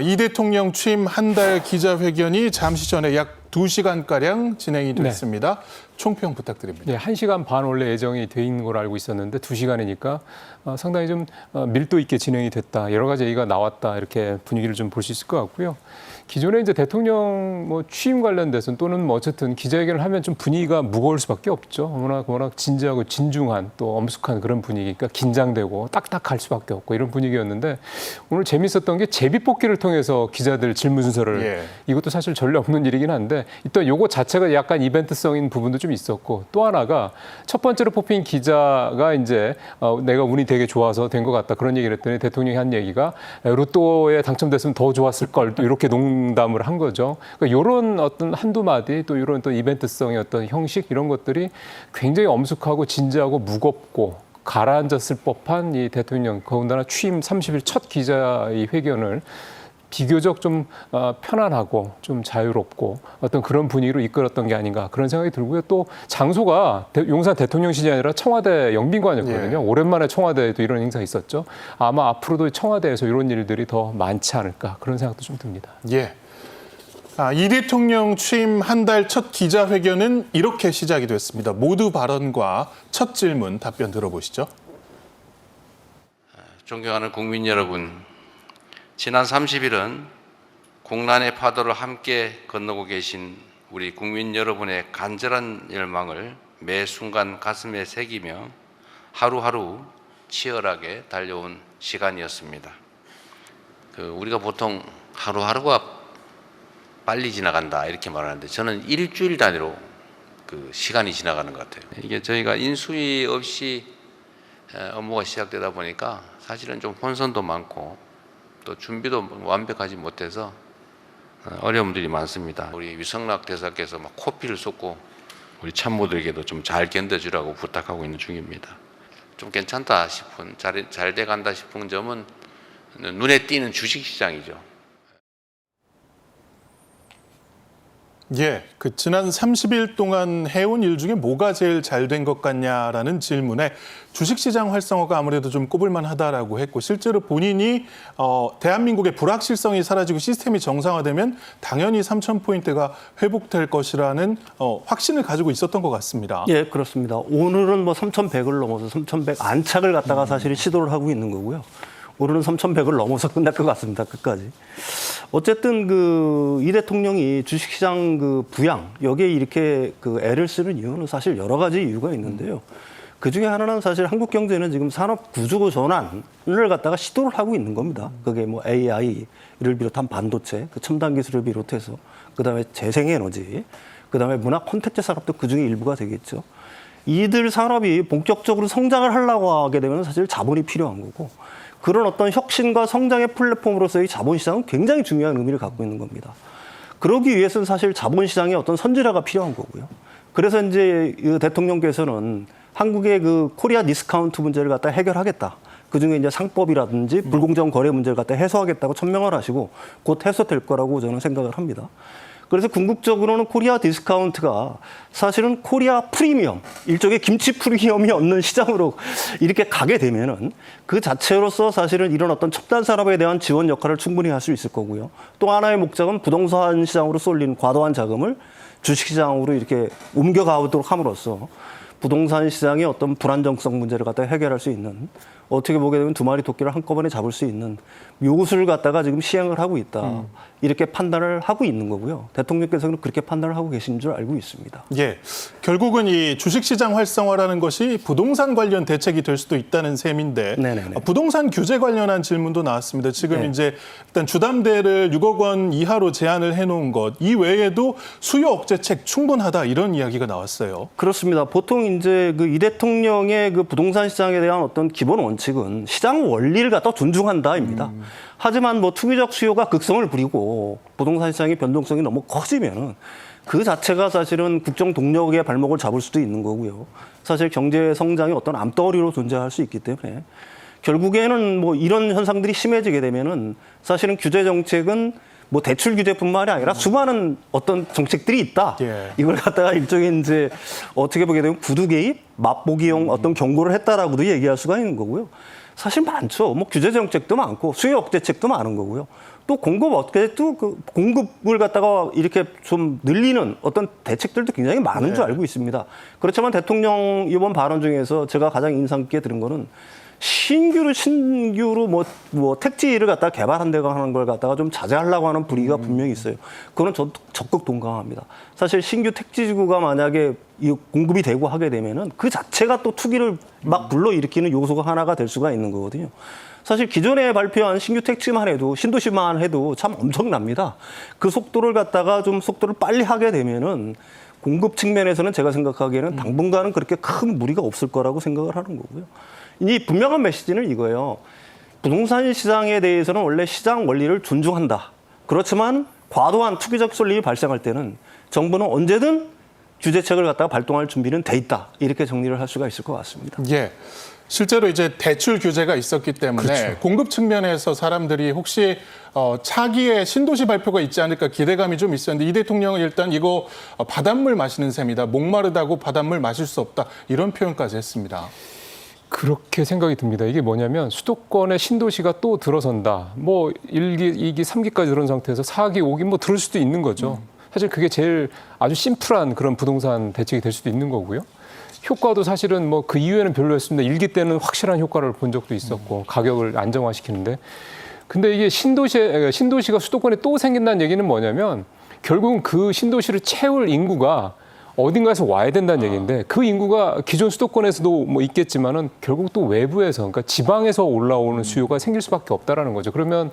이 대통령 취임 한 달 기자회견이 잠시 전에 약 2시간가량 진행이 됐습니다. 총평 부탁드립니다. 네, 1시간 반 원래 예정이 돼 있는 걸로 알고 있었는데 2시간이니까 상당히 좀 밀도 있게 진행이 됐다. 여러 가지 얘기가 나왔다. 이렇게 분위기를 좀 볼 수 있을 것 같고요. 기존에 이제 대통령 취임 관련돼서 또는 어쨌든 기자회견을 하면 좀 분위기가 무거울 수밖에 없죠. 워낙 진지하고 진중한 또 엄숙한 그런 분위기니까 긴장되고 딱딱할 수밖에 없고 이런 분위기였는데 오늘 재밌었던 게 제비뽑기를 통해서 기자들 질문 순서를 이것도 사실 전례 없는 일이긴 한데 일단 요거 자체가 약간 이벤트성인 부분도 좀 있었고 또 하나가 첫 번째로 뽑힌 기자가 이제 내가 운이 되게 좋아서 된 것 같다 그런 얘기를 했더니 대통령이 한 얘기가 로또에 당첨됐으면 더 좋았을 걸 또 이렇게 농담을 한 거죠. 그러니까 이런 어떤 한두 마디 또 이런 또 이벤트성의 어떤 형식 이런 것들이 굉장히 엄숙하고 진지하고 무겁고 가라앉았을 법한 이 대통령 더군다나 취임 30일 첫 기자의 회견을 비교적 좀 편안하고 좀 자유롭고 어떤 그런 분위기로 이끌었던 게 아닌가 그런 생각이 들고요. 또 장소가 용산 대통령실이 아니라 청와대 영빈관이었거든요. 오랜만에 청와대에도 이런 행사 있었죠. 아마 앞으로도 청와대에서 이런 일들이 더 많지 않을까 그런 생각도 좀 듭니다. 이 대통령 취임 한 달 첫 기자회견은 이렇게 시작이 됐습니다. 모두 발언과 첫 질문 답변 들어보시죠. 존경하는 국민 여러분, 지난 30일은 공난의 파도를 함께 건너고 계신 우리 국민 여러분의 간절한 열망을 매 순간 가슴에 새기며 하루하루 치열하게 달려온 시간이었습니다. 우리가 보통 하루하루가 빨리 지나간다 이렇게 말하는데 저는 일주일 단위로 시간이 지나가는 것 같아요. 이게 저희가 인수위 없이 업무가 시작되다 보니까 사실은 좀 혼선도 많고 또 준비도 완벽하지 못해서 어려움들이 많습니다. 우리 위성락 대사께서 막 코피를 쏟고 우리 참모들에게도 좀 잘 견뎌주라고 부탁하고 있는 중입니다. 좀 괜찮다 싶은, 잘 돼간다 싶은 점은 눈에 띄는 주식시장이죠. 지난 30일 동안 해온 일 중에 뭐가 제일 잘 된 것 같냐라는 질문에 주식시장 활성화가 아무래도 좀 꼽을만하다라고 했고 실제로 본인이 대한민국의 불확실성이 사라지고 시스템이 정상화되면 당연히 3,000포인트가 회복될 것이라는 확신을 가지고 있었던 것 같습니다. 예, 그렇습니다. 오늘은 3,100을 넘어서 3,100 안착을 갖다가 사실 시도를 하고 있는 거고요. 오늘은 3,100을 넘어서 끝날 것 같습니다. 끝까지. 어쨌든 이 대통령이 주식시장 부양 여기에 이렇게 애를 쓰는 이유는 사실 여러 가지 이유가 있는데요. 그 중에 하나는 사실 한국 경제는 지금 산업 구조 전환을 갖다가 시도를 하고 있는 겁니다. 그게 AI를 비롯한 반도체, 첨단 기술을 비롯해서 그다음에 재생에너지, 그다음에 문화 콘텐츠 산업도 그 중에 일부가 되겠죠. 이들 산업이 본격적으로 성장을 하려고 하게 되면 사실 자본이 필요한 거고. 그런 어떤 혁신과 성장의 플랫폼으로서의 자본시장은 굉장히 중요한 의미를 갖고 있는 겁니다. 그러기 위해서는 사실 자본시장의 어떤 선진화가 필요한 거고요. 그래서 이제 대통령께서는 한국의 코리아 디스카운트 문제를 갖다 해결하겠다. 그중에 이제 상법이라든지 불공정 거래 문제를 갖다 해소하겠다고 천명을 하시고 곧 해소될 거라고 저는 생각을 합니다. 그래서 궁극적으로는 코리아 디스카운트가 사실은 코리아 프리미엄, 일종의 김치 프리미엄이 없는 시장으로 이렇게 가게 되면은 그 자체로서 사실은 이런 어떤 첨단 산업에 대한 지원 역할을 충분히 할 수 있을 거고요. 또 하나의 목적은 부동산 시장으로 쏠린 과도한 자금을 주식시장으로 이렇게 옮겨가도록 함으로써 부동산 시장의 어떤 불안정성 문제를 갖다 해결할 수 있는 어떻게 보게 되면 두 마리 토끼를 한꺼번에 잡을 수 있는 묘수를 갖다가 지금 시행을 하고 있다. 이렇게 판단을 하고 있는 거고요. 대통령께서는 그렇게 판단을 하고 계신 줄 알고 있습니다. 결국은 이 주식시장 활성화라는 것이 부동산 관련 대책이 될 수도 있다는 셈인데 부동산 규제 관련한 질문도 나왔습니다. 지금 이제 일단 주담대를 6억 원 이하로 제한을 해놓은 것 이 외에도 수요 억제책 충분하다 이런 이야기가 나왔어요. 그렇습니다. 보통 이제 이 대통령의 부동산 시장에 대한 어떤 기본 원칙은 시장 원리를 갖다 존중한다입니다. 하지만 투기적 수요가 극성을 부리고 부동산 시장의 변동성이 너무 커지면은 그 자체가 사실은 국정 동력의 발목을 잡을 수도 있는 거고요. 사실 경제 성장이 어떤 암덩어리로 존재할 수 있기 때문에 결국에는 이런 현상들이 심해지게 되면은 사실은 규제 정책은 대출 규제뿐만이 아니라 수많은 어떤 정책들이 있다. 이걸 갖다가 일종의 이제 어떻게 보게 되면 구두 개입, 맛보기용 어떤 경고를 했다라고도 얘기할 수가 있는 거고요. 사실 많죠. 규제 정책도 많고 수요 억제책도 많은 거고요. 또 공급 어떻게 또 그 공급을 갖다가 이렇게 좀 늘리는 어떤 대책들도 굉장히 많은 줄 알고 있습니다. 그렇지만 대통령 이번 발언 중에서 제가 가장 인상 깊게 들은 거는 신규로 뭐 택지를 갖다 개발한다고 하는 걸 갖다가 좀 자제하려고 하는 분위기가 분명히 있어요. 그거는 저도 적극 동감합니다. 사실 신규 택지지구가 만약에 이 공급이 되고 하게 되면은 그 자체가 또 투기를 막 불러일으키는 요소가 하나가 될 수가 있는 거거든요. 사실 기존에 발표한 신규 택지만 해도 신도시만 해도 참 엄청납니다. 그 속도를 갖다가 좀 속도를 빨리 하게 되면은 공급 측면에서는 제가 생각하기에는 당분간은 그렇게 큰 무리가 없을 거라고 생각을 하는 거고요. 이 분명한 메시지는 이거예요. 부동산 시장에 대해서는 원래 시장 원리를 존중한다. 그렇지만 과도한 투기적 설립이 발생할 때는 정부는 언제든 규제책을 갖다가 발동할 준비는 돼 있다. 이렇게 정리를 할 수가 있을 것 같습니다. 예. 실제로 이제 대출 규제가 있었기 때문에 그렇죠. 공급 측면에서 사람들이 혹시 차기에 신도시 발표가 있지 않을까 기대감이 좀 있었는데 이 대통령은 일단 이거 바닷물 마시는 셈이다. 목마르다고 바닷물 마실 수 없다. 이런 표현까지 했습니다. 그렇게 생각이 듭니다. 이게 뭐냐면 수도권의 신도시가 또 들어선다. 뭐 1기, 2기, 3기까지 들어온 상태에서 4기, 5기 뭐 들을 수도 있는 거죠. 사실 그게 제일 아주 심플한 그런 부동산 대책이 될 수도 있는 거고요. 효과도 사실은 뭐 그 이후에는 별로였습니다. 1기 때는 확실한 효과를 본 적도 있었고 가격을 안정화시키는데. 근데 이게 신도시가 수도권에 또 생긴다는 얘기는 뭐냐면 결국은 그 신도시를 채울 인구가 어딘가에서 와야 된다는 얘기인데 그 인구가 기존 수도권에서도 뭐 있겠지만은 결국 또 외부에서 그러니까 지방에서 올라오는 수요가 생길 수밖에 없다라는 거죠. 그러면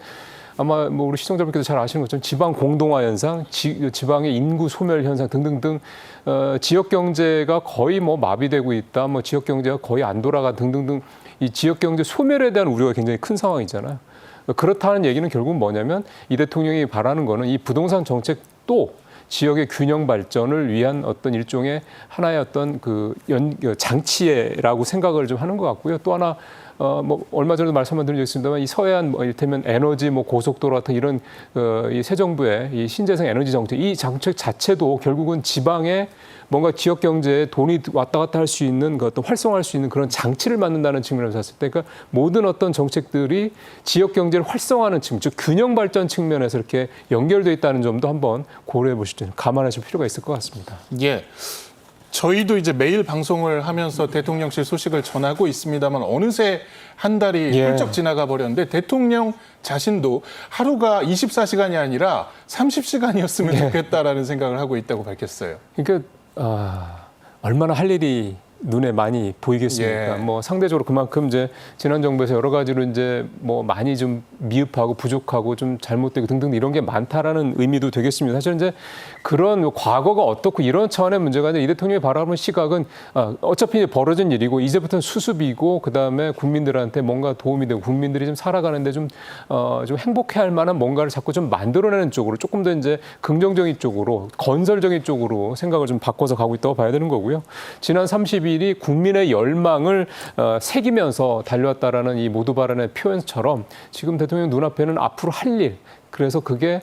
아마 뭐 우리 시청자분께서 잘 아시는 것처럼 지방 공동화 현상, 지방의 인구 소멸 현상 등등등 지역 경제가 거의 뭐 마비되고 있다, 뭐 지역 경제가 거의 안 돌아가 등등등 이 지역 경제 소멸에 대한 우려가 굉장히 큰 상황이잖아요. 그렇다는 얘기는 결국은 뭐냐면 이 대통령이 바라는 거는 이 부동산 정책도 지역의 균형 발전을 위한 어떤 일종의 하나의 어떤 장치라고 생각을 좀 하는 것 같고요. 또 하나 뭐 얼마 전에도 말씀만 드린 적이 있습니다만 이 서해안 뭐 이를테면 에너지 뭐 고속도로 같은 이런 이 새 정부의 이 신재생 에너지 정책 이 정책 자체도 결국은 지방에 뭔가 지역 경제에 돈이 왔다 갔다 할 수 있는 그 어떤 활성화할 수 있는 그런 장치를 만든다는 측면에서 봤을 때, 그러니까 모든 어떤 정책들이 지역 경제를 활성화하는 측면, 즉 균형 발전 측면에서 이렇게 연결돼 있다는 점도 한번 고려해 보실 감안하실 필요가 있을 것 같습니다. 예. 저희도 이제 매일 방송을 하면서 대통령실 소식을 전하고 있습니다만 어느새 한 달이 훌쩍 지나가 버렸는데 대통령 자신도 하루가 24시간이 아니라 30시간이었으면 좋겠다라는 생각을 하고 있다고 밝혔어요. 그러니까 얼마나 할 일이 눈에 많이 보이겠습니까? 예. 뭐 상대적으로 그만큼 이제 지난 정부에서 여러 가지로 이제 뭐 많이 좀 미흡하고 부족하고 좀 잘못되고 등등 이런 게 많다라는 의미도 되겠습니다. 사실 이제 그런 과거가 어떻고 이런 차원의 문제가 아니라 이 대통령이 바라보는 시각은 어차피 이제 벌어진 일이고 이제부터는 수습이고 그 다음에 국민들한테 뭔가 도움이 되고 국민들이 좀 살아가는데 좀 행복해할 만한 뭔가를 자꾸 좀 만들어내는 쪽으로 조금 더 이제 긍정적인 쪽으로 건설적인 쪽으로 생각을 좀 바꿔서 가고 있다고 봐야 되는 거고요. 지난 30일이 국민의 열망을 새기면서 달려왔다라는 이 모두 발언의 표현처럼 지금 대통령 눈앞에는 앞으로 할 일, 그래서 그게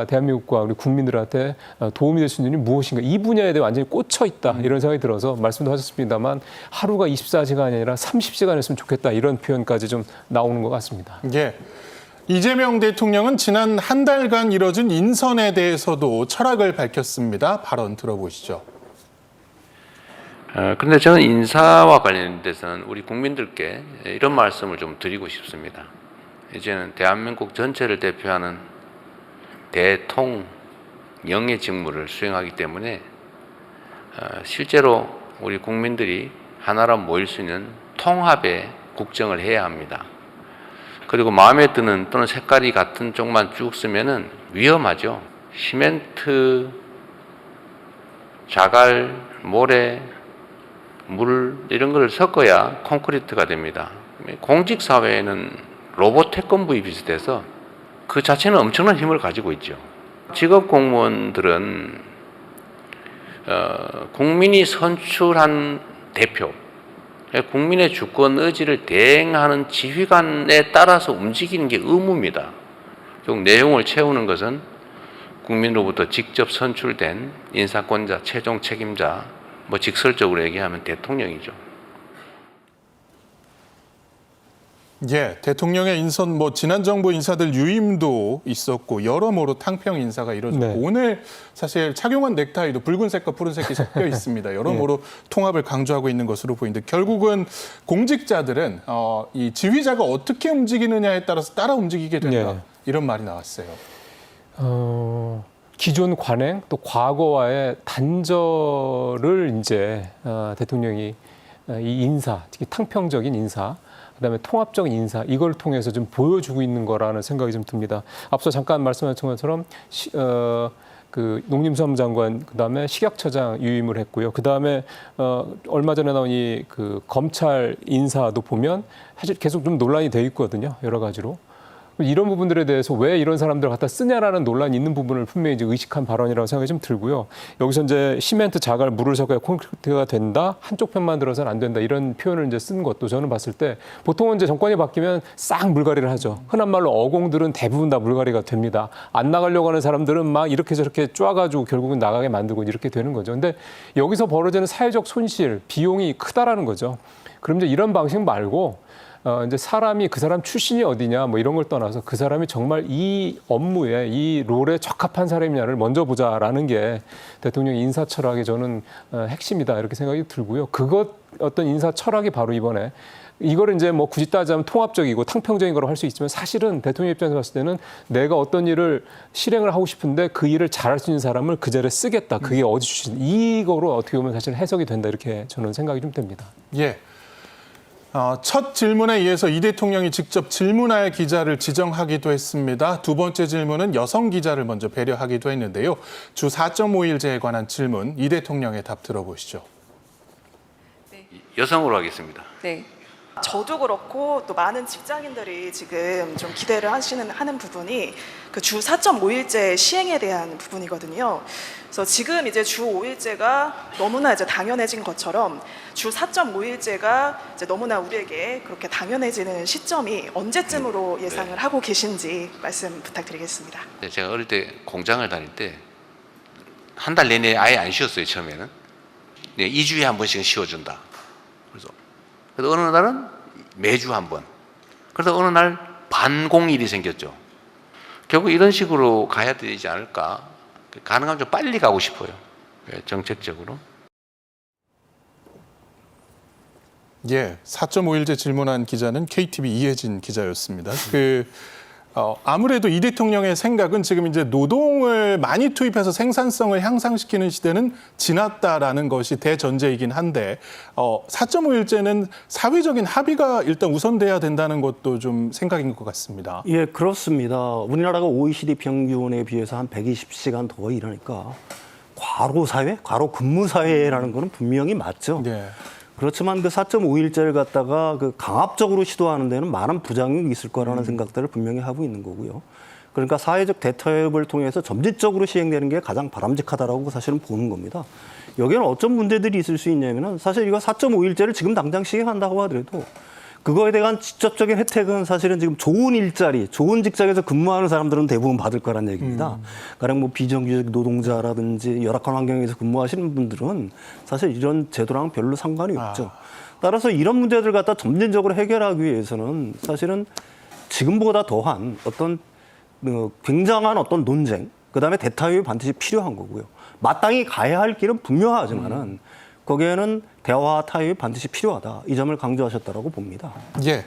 대한민국과 우리 국민들한테 도움이 될 수 있는 일이 무엇인가 이 분야에 대해 완전히 꽂혀 있다 이런 생각이 들어서 말씀도 하셨습니다만 하루가 24시간이 아니라 30시간이었으면 좋겠다 이런 표현까지 좀 나오는 것 같습니다. 예. 이재명 대통령은 지난 한 달간 이뤄진 인선에 대해서도 철학을 밝혔습니다. 발언 들어보시죠. 그런데 저는 인사와 관련돼서는 우리 국민들께 이런 말씀을 좀 드리고 싶습니다. 이제는 대한민국 전체를 대표하는 대통령의 직무를 수행하기 때문에 실제로 우리 국민들이 하나로 모일 수 있는 통합의 국정을 해야 합니다. 그리고 마음에 드는 또는 색깔이 같은 쪽만 쭉 쓰면은 위험하죠. 시멘트, 자갈, 모래, 물 이런 걸 섞어야 콘크리트가 됩니다. 공직사회에는 로봇 태권부이 비슷해서 그 자체는 엄청난 힘을 가지고 있죠. 직업 공무원들은 국민이 선출한 대표, 국민의 주권 의지를 대행하는 지휘관에 따라서 움직이는 게 의무입니다. 결국 내용을 채우는 것은 국민으로부터 직접 선출된 인사권자, 최종 책임자, 뭐 직설적으로 얘기하면 대통령이죠. 예, 대통령의 인선 지난 정부 인사들 유임도 있었고 여러모로 탕평 인사가 이루어졌고 네. 오늘 사실 착용한 넥타이도 붉은색과 푸른색이 섞여 있습니다. 여러모로 통합을 강조하고 있는 것으로 보이는데 결국은 공직자들은 이 지휘자가 어떻게 움직이느냐에 따라서 따라 움직이게 된다. 네. 이런 말이 나왔어요. 기존 관행 또 과거와의 단절을 이제 대통령이 이 인사, 특히 탕평적인 인사, 그다음에 통합적인 인사 이걸 통해서 좀 보여주고 있는 거라는 생각이 좀 듭니다. 앞서 잠깐 말씀하신 것처럼 그 농림수산부 장관 그다음에 식약처장 유임을 했고요. 그다음에 얼마 전에 나온 이 그 검찰 인사도 보면 사실 계속 좀 논란이 돼 있거든요. 여러 가지로. 이런 부분들에 대해서 왜 이런 사람들을 갖다 쓰냐라는 논란이 있는 부분을 분명히 이제 의식한 발언이라고 생각이 좀 들고요. 여기서 이제 시멘트 자갈 물을 섞어야 콘크리트가 된다. 한쪽 편만 들어서는 안 된다. 이런 표현을 이제 쓴 것도 저는 봤을 때 보통은 이제 정권이 바뀌면 싹 물갈이를 하죠. 흔한 말로 어공들은 대부분 다 물갈이가 됩니다. 안 나가려고 하는 사람들은 막 이렇게 저렇게 쪼아가지고 결국은 나가게 만들고 이렇게 되는 거죠. 근데 여기서 벌어지는 사회적 손실, 비용이 크다라는 거죠. 그럼 이제 이런 방식 말고 이제 사람이 그 사람 출신이 어디냐 뭐 이런 걸 떠나서 그 사람이 정말 이 업무에 이 롤에 적합한 사람이냐를 먼저 보자라는 게 대통령 인사 철학의 저는 핵심이다 이렇게 생각이 들고요. 그것 어떤 인사 철학이 바로 이번에 이거를 이제 굳이 따지자면 통합적이고 탕평적인 거로 할 수 있지만 사실은 대통령 입장에서 봤을 때는 내가 어떤 일을 실행을 하고 싶은데 그 일을 잘할 수 있는 사람을 그 자리에 쓰겠다. 그게 어디 출신 이거로 어떻게 보면 사실 해석이 된다 이렇게 저는 생각이 좀 됩니다. 예. 첫 질문에 의해서 이 대통령이 직접 질문할 기자를 지정하기도 했습니다. 두 번째 질문은 여성 기자를 먼저 배려하기도 했는데요. 주 4.5일제에 관한 질문, 이 대통령의 답 들어보시죠. 여성으로 하겠습니다. 네. 저도 그렇고 또 많은 직장인들이 지금 좀 기대를 하는 부분이 그 주 4.5일제 시행에 대한 부분이거든요. 그래서 지금 이제 주 5일제가 너무나 이제 당연해진 것처럼 주 4.5일제가 이제 너무나 우리에게 그렇게 당연해지는 시점이 언제쯤으로 예상을 하고 계신지 말씀 부탁드리겠습니다. 제가 어릴 때 공장을 다닐 때 한 달 내내 아예 안 쉬었어요. 처음에는 2주에 한 번씩은 쉬어준다. 그래서 어느 날은 매주 한 번. 그래서 어느 날 반공일이 생겼죠. 결국 이런 식으로 가야 되지 않을까. 가능하면 좀 빨리 가고 싶어요. 정책적으로. 예, 4.5일제 질문한 기자는 KTV 이혜진 기자였습니다. 아무래도 이 대통령의 생각은 지금 이제 노동을 많이 투입해서 생산성을 향상시키는 시대는 지났다라는 것이 대전제이긴 한데 4.5일제는 사회적인 합의가 일단 우선돼야 된다는 것도 좀 생각인 것 같습니다. 예, 그렇습니다. 우리나라가 OECD 평균에 비해서 한 120시간 더 일하니까 과로 사회, 과로 근무 사회라는 거는 분명히 맞죠. 네. 그렇지만 그 4.5일제를 갖다가 그 강압적으로 시도하는 데는 많은 부작용이 있을 거라는 생각들을 분명히 하고 있는 거고요. 그러니까 사회적 대타협을 통해서 점진적으로 시행되는 게 가장 바람직하다라고 사실은 보는 겁니다. 여기에는 어떤 문제들이 있을 수 있냐면은 사실 이거 4.5일제를 지금 당장 시행한다고 하더라도 그거에 대한 직접적인 혜택은 사실은 지금 좋은 일자리, 좋은 직장에서 근무하는 사람들은 대부분 받을 거란 얘기입니다. 가령 비정규직 노동자라든지 열악한 환경에서 근무하시는 분들은 사실 이런 제도랑 별로 상관이 없죠. 따라서 이런 문제들 갖다 점진적으로 해결하기 위해서는 사실은 지금보다 더한 어떤 굉장한 어떤 논쟁, 그다음에 대타협이 반드시 필요한 거고요. 마땅히 가야 할 길은 분명하지만은 거기에는 대화와 타협이 반드시 필요하다. 이 점을 강조하셨다라고 봅니다. 예.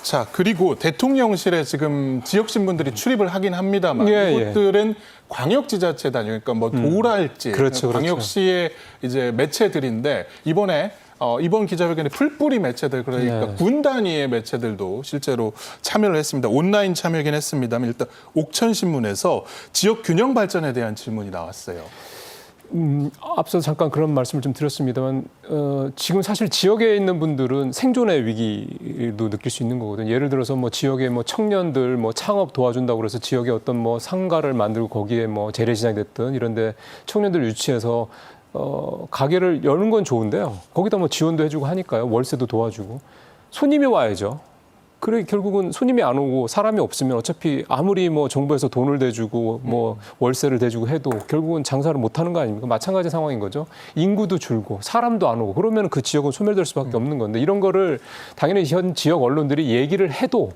자, 그리고 대통령실에 지금 지역 신문들이 출입을 하긴 합니다만 이것들은 광역지자체단, 그러니까 도랄지, 그렇죠. 광역시의 이제 매체들인데 이번 기자회견에 풀뿌리 매체들, 그러니까 군 단위의 매체들도 실제로 참여를 했습니다. 온라인 참여긴 했습니다만 일단 옥천신문에서 지역 균형 발전에 대한 질문이 나왔어요. 앞서 잠깐 그런 말씀을 좀 드렸습니다만 지금 사실 지역에 있는 분들은 생존의 위기도 느낄 수 있는 거거든요. 예를 들어서 지역에 청년들 창업 도와준다고 그래서 지역에 어떤 상가를 만들고 거기에 재래시장이 됐든 이런데 청년들 유치해서 가게를 여는 건 좋은데요. 거기다 지원도 해주고 하니까요. 월세도 도와주고 손님이 와야죠. 그래 결국은 손님이 안 오고 사람이 없으면 어차피 아무리 뭐 정부에서 돈을 대주고 뭐 월세를 대주고 해도 결국은 장사를 못 하는 거 아닙니까? 마찬가지 상황인 거죠. 인구도 줄고 사람도 안 오고 그러면 그 지역은 소멸될 수밖에 없는 건데 이런 거를 당연히 현 지역 언론들이 얘기를 해도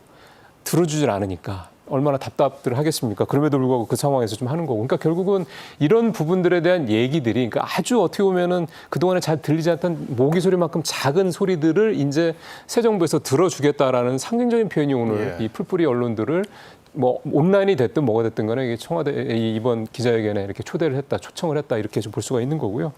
들어주질 않으니까 얼마나 답답들 하겠습니까? 그럼에도 불구하고 그 상황에서 좀 하는 거고. 그러니까 결국은 이런 부분들에 대한 얘기들이 그러니까 아주 어떻게 보면은 그동안에 잘 들리지 않던 모기 소리만큼 작은 소리들을 이제 새 정부에서 들어주겠다라는 상징적인 표현이 오늘 예. 이 풀뿌리 언론들을 뭐 온라인이 됐든 뭐가 됐든 간에 이게 청와대 이번 기자회견에 이렇게 초대를 했다, 초청을 했다 이렇게 좀 볼 수가 있는 거고요.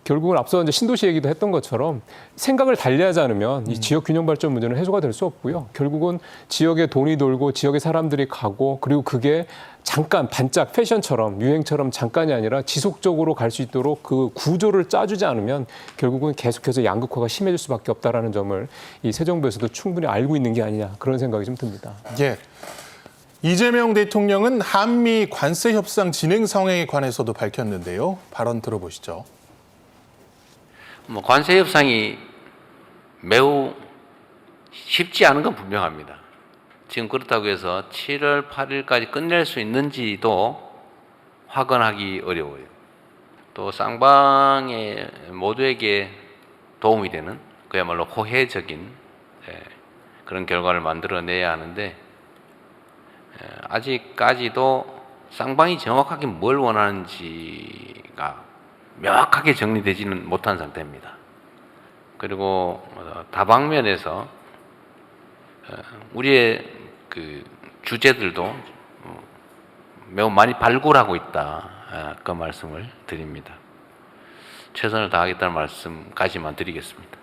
결국은 앞서 이제 신도시 얘기도 했던 것처럼 생각을 달리하지 않으면 이 지역 균형 발전 문제는 해소가 될 수 없고요. 결국은 지역에 돈이 돌고 지역에 사람들이 가고 그리고 그게 잠깐 반짝 패션처럼 유행처럼 잠깐이 아니라 지속적으로 갈 수 있도록 그 구조를 짜주지 않으면 결국은 계속해서 양극화가 심해질 수밖에 없다라는 점을 이 새 정부에서도 충분히 알고 있는 게 아니냐 그런 생각이 좀 듭니다. 예. 이재명 대통령은 한미 관세 협상 진행 상황에 관해서도 밝혔는데요. 발언 들어보시죠. 뭐 관세 협상이 매우 쉽지 않은 건 분명합니다. 지금 그렇다고 해서 7월 8일까지 끝낼 수 있는지도 확언하기 어려워요. 또 쌍방의 모두에게 도움이 되는 그야말로 호혜적인 그런 결과를 만들어내야 하는데 아직까지도 쌍방이 정확하게 뭘 원하는지가 명확하게 정리되지는 못한 상태입니다. 그리고 다방면에서 우리의 그 주제들도 매우 많이 발굴하고 있다. 그 말씀을 드립니다. 최선을 다하겠다는 말씀까지만 드리겠습니다.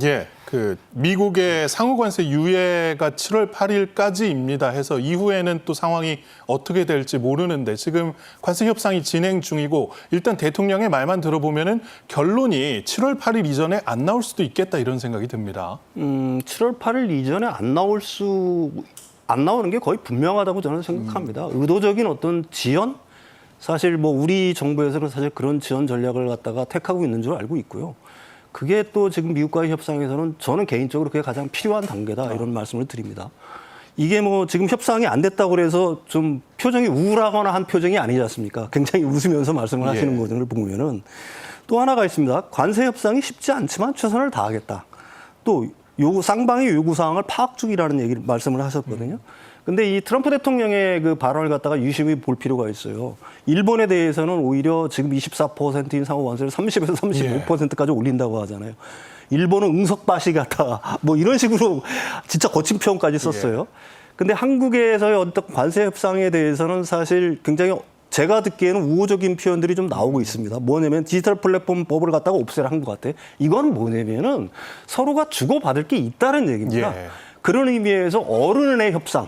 예, 그 미국의 상호관세 유예가 7월 8일까지입니다 해서 이후에는 또 상황이 어떻게 될지 모르는데 지금 관세 협상이 진행 중이고 일단 대통령의 말만 들어보면은 결론이 7월 8일 이전에 안 나올 수도 있겠다 이런 생각이 듭니다. 7월 8일 이전에 안 나오는 게 거의 분명하다고 저는 생각합니다. 의도적인 어떤 지연? 사실 뭐 우리 정부에서는 사실 그런 지연 전략을 갖다가 택하고 있는 줄 알고 있고요. 그게 또 지금 미국과의 협상에서는 저는 개인적으로 그게 가장 필요한 단계다 이런 말씀을 드립니다. 이게 뭐 지금 협상이 안 됐다고 그래서 좀 표정이 우울하거나 한 표정이 아니지 않습니까? 굉장히 웃으면서 말씀을 하시는 것을 보면은 또 하나가 있습니다. 관세 협상이 쉽지 않지만 최선을 다하겠다. 또 쌍방의 요구 사항을 파악 중이라는 얘기를 말씀을 하셨거든요. 근데 이 트럼프 대통령의 그 발언을 갖다가 유심히 볼 필요가 있어요. 일본에 대해서는 오히려 지금 24%인 상호관세를 30에서 35%까지 올린다고 하잖아요. 일본은 응석바시 같다. 뭐 이런 식으로 진짜 거친 표현까지 썼어요. 근데 한국에서의 어떤 관세 협상에 대해서는 사실 굉장히 제가 듣기에는 우호적인 표현들이 좀 나오고 있습니다. 뭐냐면 디지털 플랫폼 법을 갖다가 없애라 한 것 같아요. 이건 뭐냐면은 서로가 주고받을 게 있다는 얘기입니다. 예. 그런 의미에서 어른의 협상.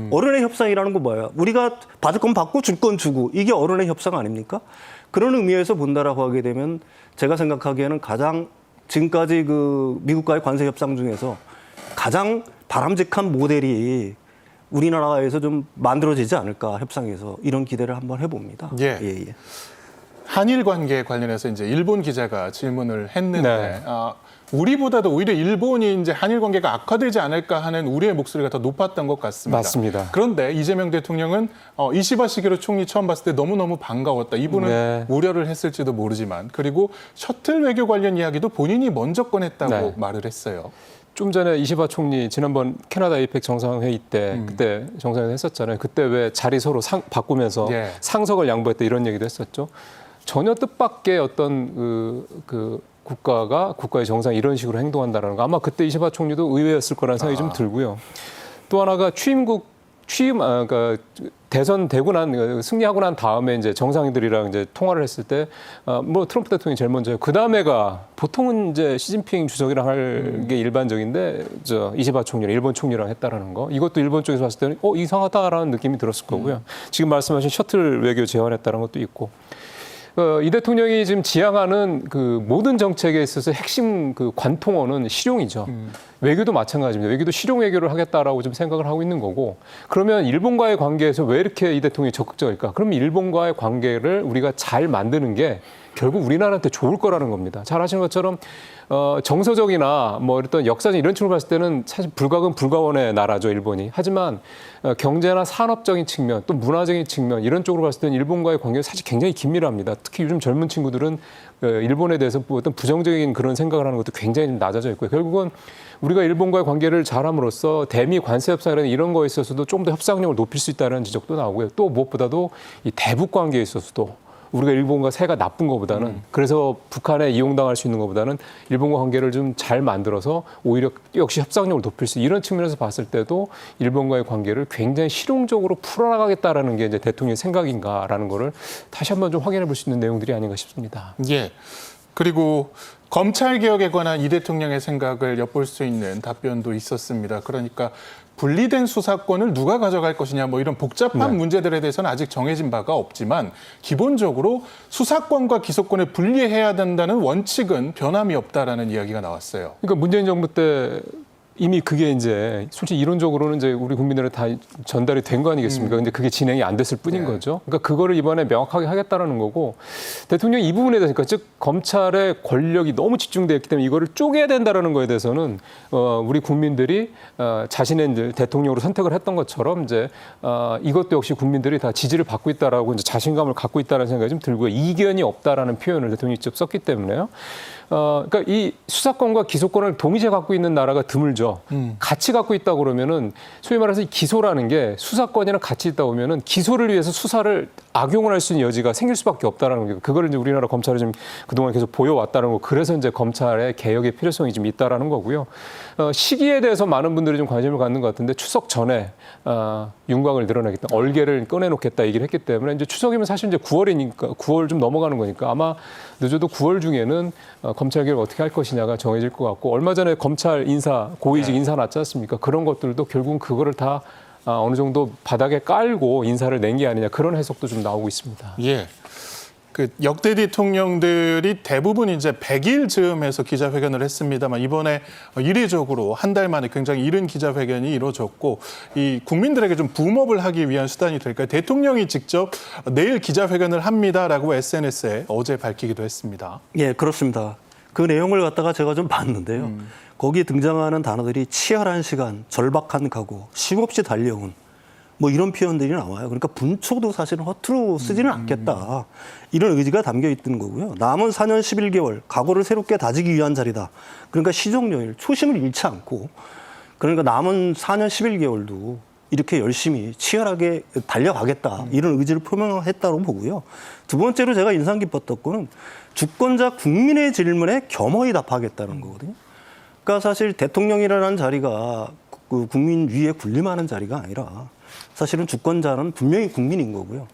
어른의 협상이라는 건 뭐예요? 우리가 받을 건 받고 줄 건 주고 이게 어른의 협상 아닙니까? 그런 의미에서 본다라고 하게 되면 제가 생각하기에는 가장 지금까지 그 미국과의 관세 협상 중에서 가장 바람직한 모델이 우리나라에서 좀 만들어지지 않을까 협상에서 이런 기대를 한번 해봅니다. 예. 한일 관계 관련해서 이제 일본 기자가 질문을 했는데 우리보다도 오히려 일본이 이제 한일 관계가 악화되지 않을까 하는 우리의 목소리가 더 높았던 것 같습니다. 맞습니다. 그런데 이재명 대통령은 이시바 시게로 총리 처음 봤을 때 너무너무 반가웠다. 이분은 우려를 했을지도 모르지만 그리고 셔틀 외교 관련 이야기도 본인이 먼저 꺼냈다고 말을 했어요. 좀 전에 이시바 총리 지난번 캐나다 에이펙 정상회의 때 그때 정상회의 했었잖아요. 그때 왜 자리 서로 바꾸면서 상석을 양보했다 이런 얘기도 했었죠. 전혀 뜻밖의 어떤 그 국가의 정상이 이런 식으로 행동한다는 거 아마 그때 이시바 총리도 의외였을 거라는 생각이 좀 들고요. 또 하나가 그러니까 대선 되고 승리하고 난 다음에 이제 정상들이랑 이제 통화를 했을 때 뭐 트럼프 대통령이 제일 먼저요. 그 다음에가 보통은 이제 시진핑 주석이랑 할 게 일반적인데 이시바 총리랑 일본 총리랑 했다라는 거. 이것도 일본 쪽에서 봤을 때는 이상하다라는 느낌이 들었을 거고요. 지금 말씀하신 셔틀 외교 제안했다는 것도 있고. 이 대통령이 지금 지향하는 그 모든 정책에 있어서 핵심 그 관통어는 실용이죠. 외교도 마찬가지입니다. 외교도 실용 외교를 하겠다라고 좀 생각을 하고 있는 거고 그러면 일본과의 관계에서 왜 이렇게 이 대통령이 적극적일까? 그러면 일본과의 관계를 우리가 잘 만드는 게 결국 우리나라한테 좋을 거라는 겁니다. 잘 아시는 것처럼 정서적이나 뭐 어떤 역사적 이런 측면으로 봤을 때는 사실 불가근 불가원의 나라죠, 일본이. 하지만 경제나 산업적인 측면, 또 문화적인 측면 이런 쪽으로 봤을 때는 일본과의 관계가 사실 굉장히 긴밀합니다. 특히 요즘 젊은 친구들은 일본에 대해서 어떤 부정적인 그런 생각을 하는 것도 굉장히 좀 낮아져 있고요. 결국은 우리가 일본과의 관계를 잘함으로써 대미 관세 협상이라는 이런 거에 있어서도 좀 더 협상력을 높일 수 있다는 지적도 나오고요. 또 무엇보다도 이 대북 관계에 있어서도 우리가 일본과 사이가 나쁜 것보다는 그래서 북한에 이용당할 수 있는 것보다는 일본과 관계를 좀 잘 만들어서 오히려 역시 협상력을 높일 수 이런 측면에서 봤을 때도 일본과의 관계를 굉장히 실용적으로 풀어나가겠다라는 게 이제 대통령의 생각인가라는 거를 다시 한번 좀 확인해 볼 수 있는 내용들이 아닌가 싶습니다. 예. 그리고 검찰 개혁에 관한 이 대통령의 생각을 엿볼 수 있는 답변도 있었습니다. 그러니까 분리된 수사권을 누가 가져갈 것이냐 뭐 이런 복잡한 문제들에 대해서는 아직 정해진 바가 없지만 기본적으로 수사권과 기소권을 분리해야 된다는 원칙은 변함이 없다라는 이야기가 나왔어요. 그러니까 문재인 정부 때 이미 그게 이제 솔직히 이론적으로는 이제 우리 국민들은 다 전달이 된 거 아니겠습니까? 근데 그게 진행이 안 됐을 뿐인 거죠. 그러니까 그거를 이번에 명확하게 하겠다라는 거고 대통령이 이 부분에 대해서 그러니까 즉 검찰의 권력이 너무 집중되어 있기 때문에 이거를 쪼개야 된다라는 거에 대해서는 우리 국민들이 자신의 이제 대통령으로 선택을 했던 것처럼 이제 이것도 역시 국민들이 다 지지를 받고 있다라고 이제 자신감을 갖고 있다라는 생각이 좀 들고요. 이견이 없다라는 표현을 대통령이 직접 썼기 때문에요. 그러니까 이 수사권과 기소권을 동시에 갖고 있는 나라가 드물죠. 같이 갖고 있다 그러면은 소위 말해서 이 기소라는 게 수사권이랑 같이 있다 보면은 기소를 위해서 수사를 악용을 할 수 있는 여지가 생길 수밖에 없다라는 게 그거를 이제 우리나라 검찰이 좀 그동안 계속 보여왔다는 거. 그래서 이제 검찰의 개혁의 필요성이 좀 있다라는 거고요. 시기에 대해서 많은 분들이 좀 관심을 갖는 것 같은데 추석 전에 윤곽을 늘어나겠다, 얼개를 꺼내놓겠다 얘기를 했기 때문에 이제 추석이면 사실 이제 9월이니까 9월 좀 넘어가는 거니까 아마 늦어도 9월 중에는 검찰 개혁을 어떻게 할 것이냐가 정해질 것 같고 얼마 전에 검찰 인사 고위직 인사 났지 않습니까? 그런 것들도 결국은 그거를 다 어느 정도 바닥에 깔고 인사를 낸 게 아니냐 그런 해석도 좀 나오고 있습니다. 예. 그 역대 대통령들이 대부분 이제 100일 즈음에서 기자회견을 했습니다만 이번에 이례적으로 한 달 만에 굉장히 이른 기자회견이 이루어졌고 이 국민들에게 좀 붐업을 하기 위한 수단이 될까요? 대통령이 직접 내일 기자회견을 합니다라고 SNS에 어제 밝히기도 했습니다. 예, 그렇습니다. 그 내용을 갖다가 제가 좀 봤는데요. 거기에 등장하는 단어들이 치열한 시간, 절박한 각오, 쉼없이 달려온 뭐 이런 표현들이 나와요. 그러니까 분초도 사실은 허투루 쓰지는 않겠다. 이런 의지가 담겨 있는 거고요. 남은 4년 11개월, 각오를 새롭게 다지기 위한 자리다. 그러니까 시정연일, 초심을 잃지 않고 그러니까 남은 4년 11개월도 이렇게 열심히 치열하게 달려가겠다. 이런 의지를 표명했다고 보고요. 두 번째로 제가 인상 깊었던 거는 주권자 국민의 질문에 겸허히 답하겠다는 거거든요. 그러니까 사실 대통령이라는 자리가 그 국민 위에 군림하는 자리가 아니라 사실은 주권자는 분명히 국민인 거고요.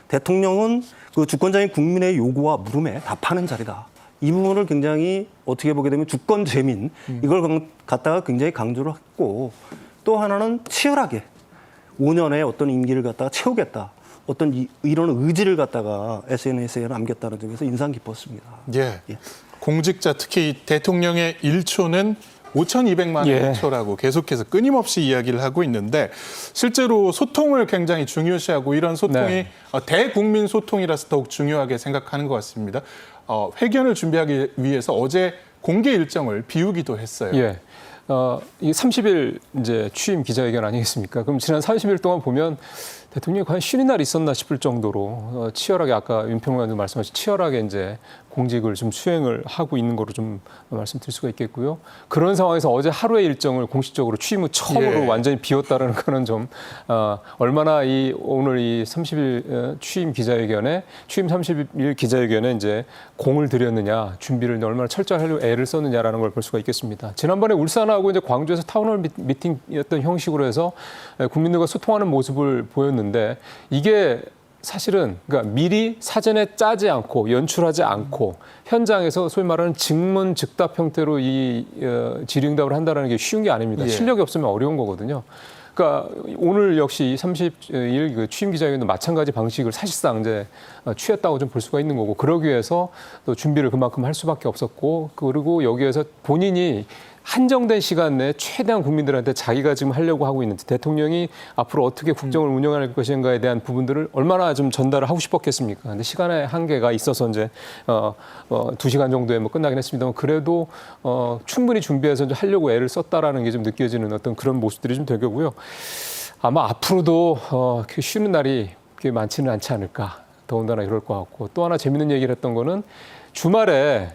대통령은 그 주권자인 국민의 요구와 물음에 답하는 자리다. 이 부분을 굉장히 어떻게 보게 되면 주권 재민 이걸 갖다가 굉장히 강조를 했고 또 하나는 치열하게 5년의 어떤 임기를 갖다가 채우겠다. 어떤 이런 의지를 갖다가 SNS에 남겼다는 점에서 인상 깊었습니다. 예. 공직자 특히 대통령의 1초는 5,200만 원의 1초라고 계속해서 끊임없이 이야기를 하고 있는데 실제로 소통을 굉장히 중요시하고 이런 소통이 대국민 소통이라서 더욱 중요하게 생각하는 것 같습니다. 회견을 준비하기 위해서 어제 공개 일정을 비우기도 했어요. 예. 이 30일 이제 취임 기자회견 아니겠습니까? 그럼 지난 30일 동안 보면 대통령이 과연 쉬는 날이 있었나 싶을 정도로 치열하게 아까 윤평론가님 말씀하신 치열하게 이제 공직을 좀 수행을 하고 있는 거로 좀 말씀드릴 수가 있겠고요. 그런 상황에서 어제 하루의 일정을 공식적으로 취임 후 처음으로 완전히 비웠다라는 거는 좀 얼마나 이 오늘 이 30일 취임 기자회견에 취임 30일 기자회견에 이제 공을 들였느냐 준비를 얼마나 철저히 하려고 애를 썼느냐라는 걸 볼 수가 있겠습니다. 지난번에 울산하고 이제 광주에서 타운홀 미팅이었던 형식으로 해서 국민들과 소통하는 모습을 보였는데 이게 사실은 그러니까 미리 사전에 짜지 않고 연출하지 않고 현장에서 소위 말하는 증문즉답 형태로 이 질의응답을 한다는 게 쉬운 게 아닙니다. 실력이 없으면 어려운 거거든요. 그러니까 오늘 역시 30일 그 취임 기자회견도 마찬가지 방식을 사실상 이제 취했다고 좀 볼 수가 있는 거고 그러기 위해서 또 준비를 그만큼 할 수밖에 없었고 그리고 여기에서 본인이 한정된 시간 내에 최대한 국민들한테 자기가 지금 하려고 하고 있는 대통령이 앞으로 어떻게 국정을 운영할 것인가에 대한 부분들을 얼마나 좀 전달을 하고 싶었겠습니까? 근데 시간의 한계가 있어서 이제 2시간 정도에 뭐 끝나긴 했습니다만 그래도 충분히 준비해서 이제 하려고 애를 썼다라는 게 좀 느껴지는 어떤 그런 모습들이 좀 될 거고요. 아마 앞으로도 쉬는 날이 그렇게 많지는 않지 않을까. 더군다나 이럴 것 같고 또 하나 재밌는 얘기를 했던 거는 주말에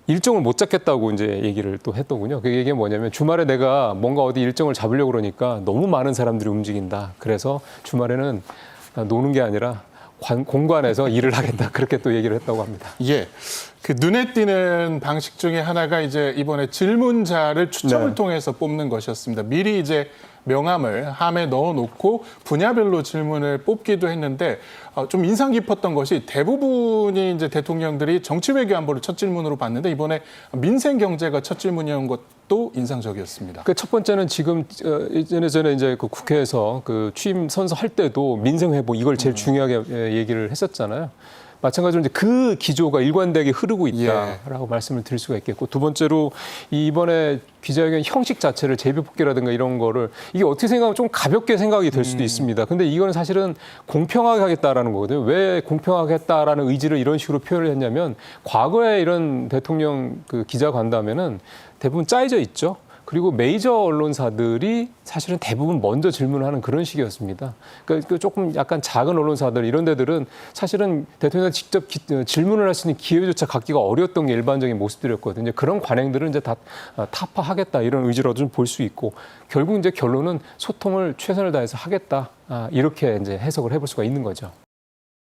일정을 못 잡겠다고 이제 얘기를 또 했더군요. 그 얘기가 뭐냐면 주말에 내가 뭔가 어디 일정을 잡으려고 그러니까 너무 많은 사람들이 움직인다. 그래서 주말에는 노는 게 아니라 공관에서 일을 하겠다. 그렇게 또 얘기를 했다고 합니다. 예. 그 눈에 띄는 방식 중에 하나가 이제 이번에 질문자를 추첨을 네. 통해서 뽑는 것이었습니다. 미리 이제 명함을 함에 넣어놓고 분야별로 질문을 뽑기도 했는데 좀 인상 깊었던 것이 대부분이 이제 대통령들이 정치 외교 안보를 첫 질문으로 봤는데 이번에 민생 경제가 첫 질문이었던 것도 인상적이었습니다. 그 첫 번째는 지금 전에 이제 그 국회에서 그 취임 선서할 때도 민생 회복 이걸 제일 중요하게 얘기를 했었잖아요. 마찬가지로 이제 그 기조가 일관되게 흐르고 있다라고 말씀을 드릴 수가 있겠고 두 번째로 이번에 기자회견 형식 자체를 제비뽑기라든가 이런 거를 이게 어떻게 생각하면 좀 가볍게 생각이 될 수도 있습니다. 근데 이거는 사실은 공평하게 하겠다라는 거거든요. 왜 공평하게 했다라는 의지를 이런 식으로 표현을 했냐면 과거에 이런 대통령 그 기자 간담회는 대부분 짜여져 있죠. 그리고 메이저 언론사들이 사실은 대부분 먼저 질문을 하는 그런 식이었습니다. 그러니까 조금 약간 작은 언론사들 이런 데들은 사실은 대통령이 직접 질문을 할 수 있는 기회조차 갖기가 어려웠던 게 일반적인 모습들이었거든요. 그런 관행들은 이제 다 타파하겠다 이런 의지로도 좀 볼 수 있고 결국 이제 결론은 소통을 최선을 다해서 하겠다 이렇게 이제 해석을 해볼 수가 있는 거죠.